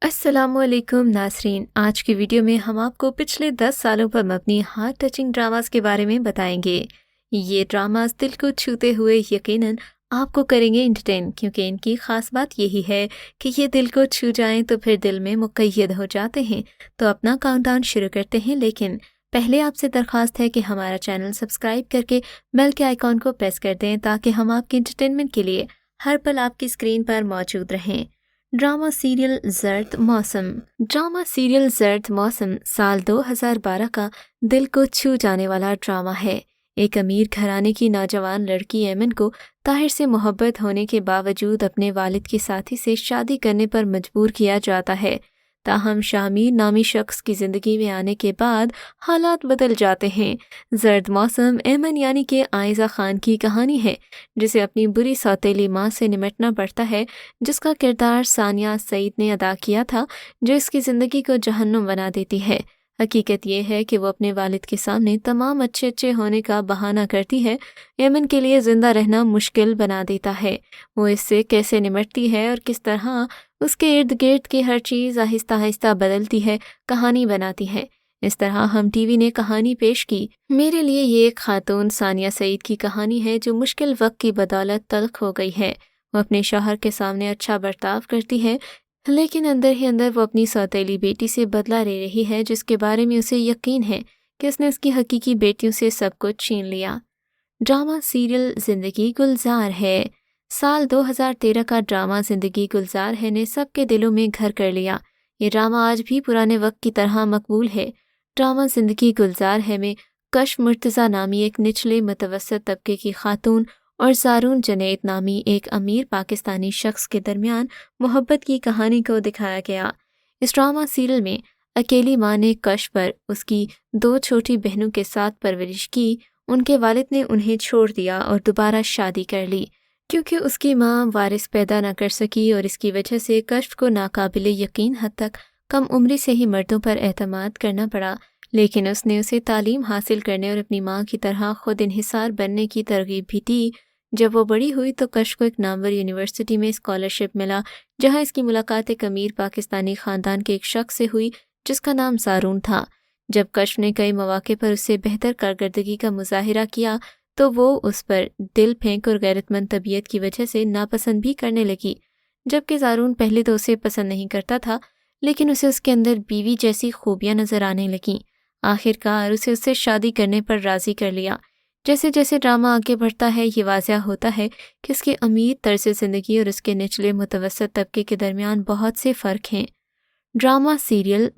अस्सलाम वालेकुम नाज़रीन। आज की वीडियो में हम आपको पिछले 10 सालों पर मबनी हार्ट टचिंग ड्रामास के बारे में बताएंगे। ये ड्रामास दिल को छूते हुए यकीनन आपको करेंगे इंटरटेन, क्योंकि इनकी ख़ास बात यही है कि ये दिल को छू जाएं तो फिर दिल में मुक़य्यद हो जाते हैं। तो अपना काउंटडाउन शुरू करते हैं, लेकिन पहले आपसे दरख्वास्त है कि हमारा चैनल सब्सक्राइब करके बेल के आइकॉन को प्रेस कर दें, ताकि हम आपके इंटरटेनमेंट के लिए हर पल आपकी स्क्रीन पर मौजूद रहें। ड्रामा सीरियल ज़र्द मौसम साल 2012 का दिल को छू जाने वाला ड्रामा है। एक अमीर घराने की नौजवान लड़की एमन को ताहिर से मोहब्बत होने के बावजूद अपने वालिद के साथी से शादी करने पर मजबूर किया जाता है। ताहम शामिर नामी शख्स की ज़िंदगी में आने के बाद हालात बदल जाते हैं। ज़र्द मौसम एमन यानी कि आयज़ा खान की कहानी है, जिसे अपनी बुरी सौतेली माँ से निमटना पड़ता है, जिसका किरदार सानिया सईद ने अदा किया था, जो इसकी ज़िंदगी को जहन्नुम बना देती है। हकीकत यह है कि वो अपने वालिद के सामने तमाम अच्छे होने का बहाना करती है, एमन के लिए ज़िंदा रहना मुश्किल बना देता है। वो इससे कैसे निमटती है और किस तरह उसके इर्द गिर्द की हर चीज़ आहिस्ता आहिस्ता बदलती है, कहानी बनाती है। इस तरह हम टीवी ने कहानी पेश की। मेरे लिए ये एक खातून सानिया सईद की कहानी है, जो मुश्किल वक्त की बदौलत तल्ख हो गई है। वो अपने शौहर के सामने अच्छा बर्ताव करती है, लेकिन अंदर ही अंदर वो अपनी सौतेली बेटी से बदला ले रही है, जिसके बारे में उसे यकीन है कि उसने उसकी हकीकी बेटियों से सब कुछ छीन लिया। ड्रामा सीरियल ज़िंदगी गुलजार है। साल 2013 का ड्रामा ज़िंदगी गुलजार है ने सबके दिलों में घर कर लिया। ये ड्रामा आज भी पुराने वक्त की तरह मकबूल है। ड्रामा ज़िंदगी गुलजार है में कश मुर्तज़ा नामी एक निचले मुतवस्सित तबके की खातून और ज़ारून जुनैद नामी एक अमीर पाकिस्तानी शख्स के दरमियान मोहब्बत की कहानी को दिखाया गया। इस ड्रामा सीरियल में अकेली माँ ने कश पर उसकी 2 छोटी बहनों के साथ परवरिश की। उनके वालिद ने उन्हें छोड़ दिया और दोबारा शादी कर ली, क्योंकि उसकी माँ वारिस पैदा न कर सकी, और इसकी वजह से कश्फ को नाकाबिले यकीन हद तक कम उम्री से ही मर्दों पर एतमाद करना पड़ा। लेकिन उसने उसे तालीम हासिल करने और अपनी माँ की तरह खुद इन्हिसार बनने की तरगीब भी दी। जब वो बड़ी हुई तो कश्फ को एक नामवर यूनिवर्सिटी में स्कॉलरशिप मिला, जहाँ इसकी मुलाकात एक अमीर पाकिस्तानी ख़ानदान के एक शख्स से हुई, जिसका नाम ज़ारून था। जब कश्फ ने कई मौके पर उससे बेहतर कारकर्दगी का मुजाहिरा किया, तो वो उस पर दिल फेंक और गैरतमंद तबीयत की वजह से नापसंद भी करने लगी। जबकि ज़ारून पहले तो उसे पसंद नहीं करता था, लेकिन उसे उसके अंदर बीवी जैसी खूबियाँ नज़र आने लगीं। आखिरकार उसे उससे शादी करने पर राज़ी कर लिया। जैसे जैसे ड्रामा आगे बढ़ता है, ये वाज़ह होता है कि उसके अमीर तर्ज ज़िंदगी और उसके निचले मुतवस्सित तबके के दरमियान बहुत से फ़र्क हैं। ड्रामा सीरियल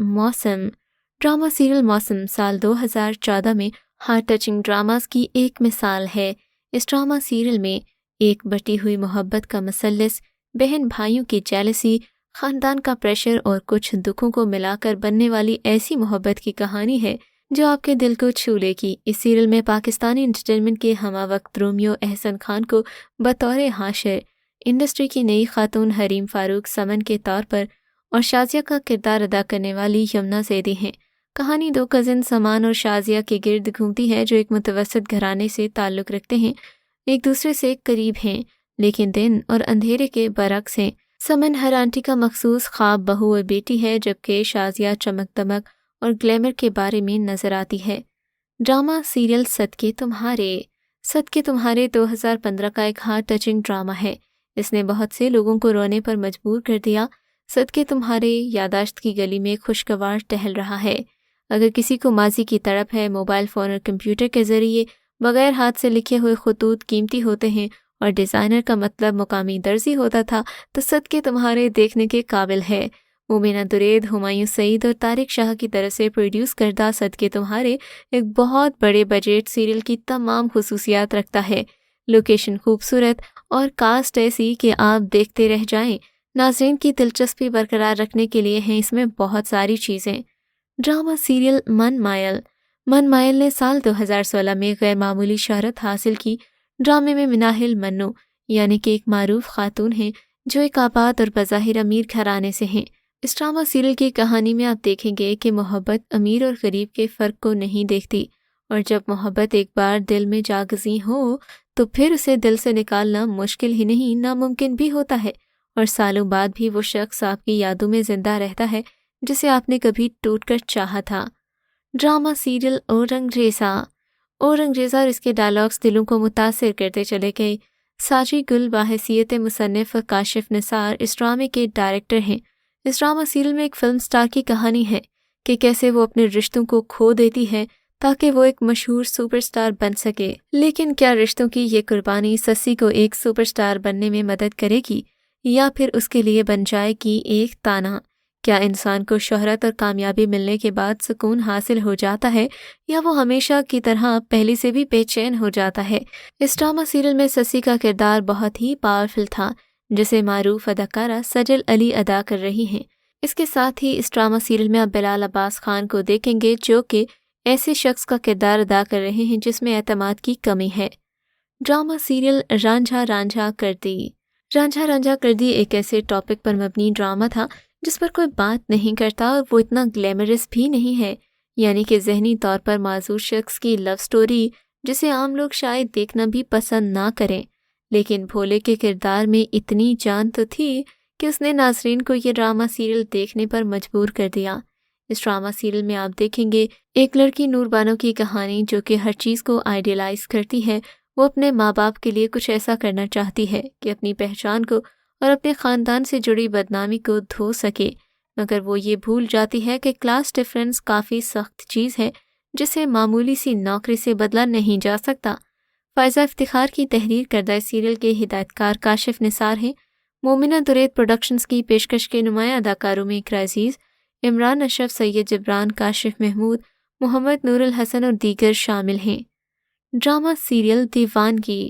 मौसम साल 2014 में हार्ट टचिंग ड्रामास की एक मिसाल है। इस ड्रामा सीरियल में एक बटी हुई मोहब्बत का मसल्लस, बहन भाइयों की जेलसी, ख़ानदान का प्रेशर और कुछ दुखों को मिलाकर बनने वाली ऐसी मोहब्बत की कहानी है जो आपके दिल को छू लेगी। इस सीरियल में पाकिस्तानी एंटरटेनमेंट के हमावक्त रोमियो एहसन खान को बतौर हाशिर, इंडस्ट्री की नई खातून हरीम फारूक समन के तौर पर और शाजिया का किरदार अदा करने वाली यमुना ज़ैदी हैं। कहानी 2 कज़िन समान और शाजिया के गिर्द घूमती है, जो एक मुतवस्सित घराने से ताल्लुक़ रखते हैं, एक दूसरे से करीब हैं, लेकिन दिन और अंधेरे के बरक्स हैं। समन हर आंटी का मखसूस ख्वाब बहू और बेटी है, जबकि शाजिया चमक दमक और ग्लैमर के बारे में नज़र आती है। ड्रामा सीरियल सदके तुम्हारे 2015 का एक हार्ट टचिंग ड्रामा है। इसने बहुत से लोगों को रोने पर मजबूर कर दिया। सदके तुम्हारे यादाश्त की गली में खुशगवार टहल रहा है। अगर किसी को माजी की तड़प है, मोबाइल फ़ोन और कंप्यूटर के ज़रिए बग़ैर हाथ से लिखे हुए खतूत कीमती होते हैं और डिज़ाइनर का मतलब मुकामी दर्जी होता था, तो सदके तुम्हारे देखने के काबिल है। मुबीना दुरैद, हुमायूं सईद और तारिक शाह की तरफ से प्रोड्यूस करदा सदके तुम्हारे एक बहुत बड़े बजट सीरियल की तमाम खुसूसियात रखता है। लोकेशन खूबसूरत और कास्ट ऐसी कि आप देखते रह जाएं। नाज़रीन की दिलचस्पी बरकरार रखने के लिए हैं इसमें बहुत सारी चीज़ें। ड्रामा सीरियल मन मायल ने साल 2016 में गैर मामूली शहरत हासिल की। ड्रामे में मिनाहिल मन्नू यानी कि एक मारूफ खातून हैं, जो एक आबाद और बज़ाहिर अमीर घराने से हैं। इस ड्रामा सीरियल की कहानी में आप देखेंगे कि मोहब्बत अमीर और गरीब के फ़र्क को नहीं देखती, और जब मोहब्बत एक बार दिल में जागज़ी हो तो फिर उसे दिल से निकालना मुश्किल ही नहीं, नामुमकिन भी होता है। اور سالوں بعد بھی وہ شخص آپ کی یادوں میں زندہ رہتا ہے جسے آپ نے کبھی ٹوٹ کر چاہا تھا۔ ڈرامہ سیریل اورنگریزا اور اس کے ڈائلاگز دلوں کو متاثر کرتے چلے گئے۔ ساجی گل بحیثیت مصنف کاشف نثار اس ڈرامے کے ڈائریکٹر ہیں۔ اس ڈرامہ سیریل میں ایک فلم سٹار کی کہانی ہے کہ کیسے وہ اپنے رشتوں کو کھو دیتی ہے تاکہ وہ ایک مشہور سپر سٹار بن سکے، لیکن کیا رشتوں کی یہ قربانی سسی کو ایک سپر سٹار بننے میں مدد کرے گی یا پھر اس کے لیے بن جائے گی ایک تانا؟ کیا انسان کو شہرت اور کامیابی ملنے کے بعد سکون حاصل ہو جاتا ہے یا وہ ہمیشہ کی طرح پہلے سے بھی بے چین ہو جاتا ہے؟ اس ڈرامہ سیریل میں سسی کا کردار بہت ہی پاورفل تھا جسے معروف اداکارہ سجل علی ادا کر رہی ہیں۔ اس کے ساتھ ہی اس ڈرامہ سیریل میں آپ بلال عباس خان کو دیکھیں گے جو کہ ایسے شخص کا کردار ادا کر رہے ہیں جس میں اعتماد کی کمی ہے۔ ڈرامہ سیریل رانجھا رانجھا کردی ایک ایسے ٹاپک پر مبنی ڈرامہ تھا جس پر کوئی بات نہیں کرتا اور وہ اتنا گلیمرس بھی نہیں ہے، یعنی کہ ذہنی طور پر معذور شخص کی لو سٹوری جسے عام لوگ شاید دیکھنا بھی پسند نہ کریں، لیکن بھولے کے کردار میں اتنی جان تو تھی کہ اس نے ناظرین کو یہ ڈرامہ سیریل دیکھنے پر مجبور کر دیا۔ اس ڈرامہ سیریل میں آپ دیکھیں گے ایک لڑکی نور بانو کی کہانی جو کہ ہر چیز کو آئیڈیلائز کرتی ہے۔ وہ اپنے ماں باپ کے لیے کچھ ایسا کرنا چاہتی ہے کہ اپنی پہچان کو اور اپنے خاندان سے جڑی بدنامی کو دھو سکے، مگر وہ یہ بھول جاتی ہے کہ کلاس ڈفرینس کافی سخت چیز ہے جسے معمولی سی نوکری سے بدلا نہیں جا سکتا۔ فائزہ افتخار کی تحریر کردہ اس سیریل کے ہدایت کار کاشف نثار ہیں۔ مومنہ درید پروڈکشنز کی پیشکش کے نمایاں اداکاروں میں اقرا عزیز، عمران اشرف، سید جبران، کاشف محمود، محمد نور الحسن اور دیگر شامل ہیں۔ ڈرامہ سیریل دیوانگی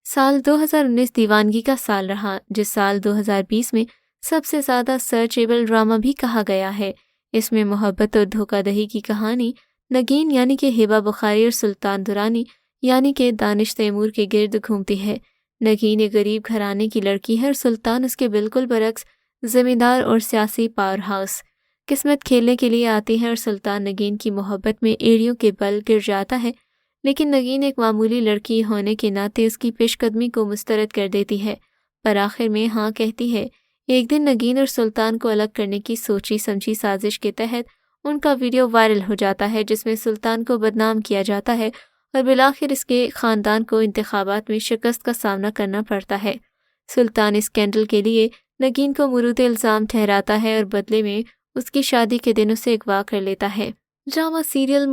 سال 2019 دیوانگی کا سال رہا، جس سال 2020 میں سب سے زیادہ سرچیبل ڈرامہ بھی کہا گیا ہے۔ اس میں محبت اور دھوکہ دہی کی کہانی نگین یعنی کہ ہبہ بخاری اور سلطان درانی یعنی کہ دانش تیمور کے گرد گھومتی ہے۔ نگین ایک غریب گھرانے کی لڑکی ہے اور سلطان اس کے بالکل برعکس زمیندار اور سیاسی پاور ہاؤس۔ قسمت کھیلنے کے لیے آتی ہے اور سلطان نگین کی محبت میں ایڑیوں کے بل گر جاتا ہے، لیکن نگین ایک معمولی لڑکی ہونے کے ناطے اس کی پیش قدمی کو مسترد کر دیتی ہے، پر آخر میں ہاں کہتی ہے۔ ایک دن نگین اور سلطان کو الگ کرنے کی سوچی سمجھی سازش کے تحت ان کا ویڈیو وائرل ہو جاتا ہے جس میں سلطان کو بدنام کیا جاتا ہے اور بالآخر اس کے خاندان کو انتخابات میں شکست کا سامنا کرنا پڑتا ہے۔ سلطان اس اسکینڈل کے لیے نگین کو مورد الزام ٹھہراتا ہے اور بدلے میں اس کی شادی کے دن اسے اغوا کر لیتا ہے۔ ڈرامہ سیریل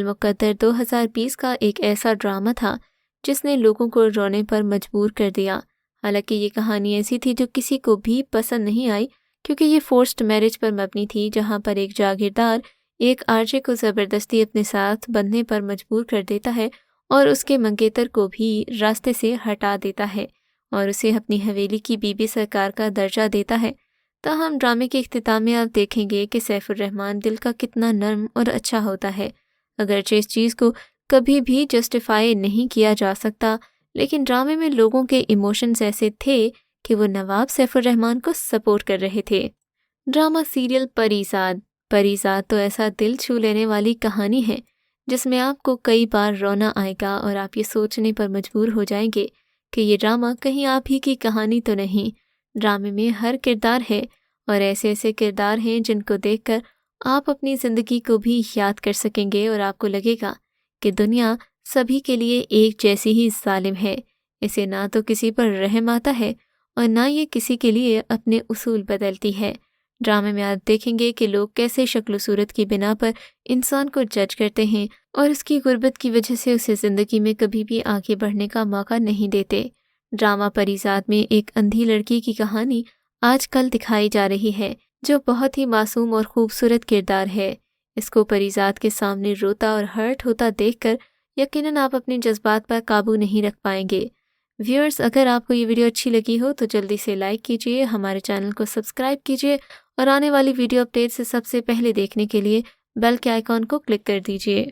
مقدر 2020 کا ایک ایسا ڈرامہ تھا جس نے لوگوں کو رونے پر مجبور کر دیا۔ حالانکہ یہ کہانی ایسی تھی جو کسی کو بھی پسند نہیں آئی کیونکہ یہ فورسڈ میرج پر مبنی تھی، جہاں پر ایک جاگیردار ایک آرجے کو زبردستی اپنے ساتھ بندھنے پر مجبور کر دیتا ہے اور اس کے منگیتر کو بھی راستے سے ہٹا دیتا ہے اور اسے اپنی حویلی کی بی بی سرکار کا درجہ دیتا ہے۔ تاہم ڈرامے کے اختتام میں آپ دیکھیں گے کہ سیف الرحمن دل کا کتنا نرم اور اچھا ہوتا ہے۔ اگرچہ اس چیز کو کبھی بھی جسٹیفائی نہیں کیا جا سکتا، لیکن ڈرامے میں لوگوں کے ایموشنز ایسے تھے کہ وہ نواب سیف الرحمن کو سپورٹ کر رہے تھے۔ ڈرامہ سیریل پریزاد تو ایسا دل چھو لینے والی کہانی ہے جس میں آپ کو کئی بار رونا آئے گا اور آپ یہ سوچنے پر مجبور ہو جائیں گے کہ یہ ڈرامہ کہیں آپ ہی کی کہانی تو نہیں۔ ڈرامے میں ہر کردار ہے اور ایسے ایسے کردار ہیں جن کو دیکھ کر آپ اپنی زندگی کو بھی یاد کر سکیں گے اور آپ کو لگے گا کہ دنیا سبھی کے لیے ایک جیسی ہی ظالم ہے، اسے نہ تو کسی پر رحم آتا ہے اور نہ یہ کسی کے لیے اپنے اصول بدلتی ہے۔ ڈرامے میں آپ دیکھیں گے کہ لوگ کیسے شکل و صورت کی بنا پر انسان کو جج کرتے ہیں اور اس کی غربت کی وجہ سے اسے زندگی میں کبھی بھی آگے بڑھنے کا موقع نہیں دیتے۔ ڈرامہ پریزاد میں ایک اندھی لڑکی کی کہانی آج کل دکھائی جا رہی ہے جو بہت ہی معصوم اور خوبصورت کردار ہے۔ اس کو پریزاد کے سامنے روتا اور ہرٹ ہوتا دیکھ کر یقیناً آپ اپنے جذبات پر قابو نہیں رکھ پائیں گے۔ ویورز، اگر آپ کو یہ ویڈیو اچھی لگی ہو تو جلدی سے لائک کیجئے، ہمارے چینل کو سبسکرائب کیجئے اور آنے والی ویڈیو اپڈیٹ سے سب سے پہلے دیکھنے کے لیے بیل کے آئیکن کو کلک کر دیجئے۔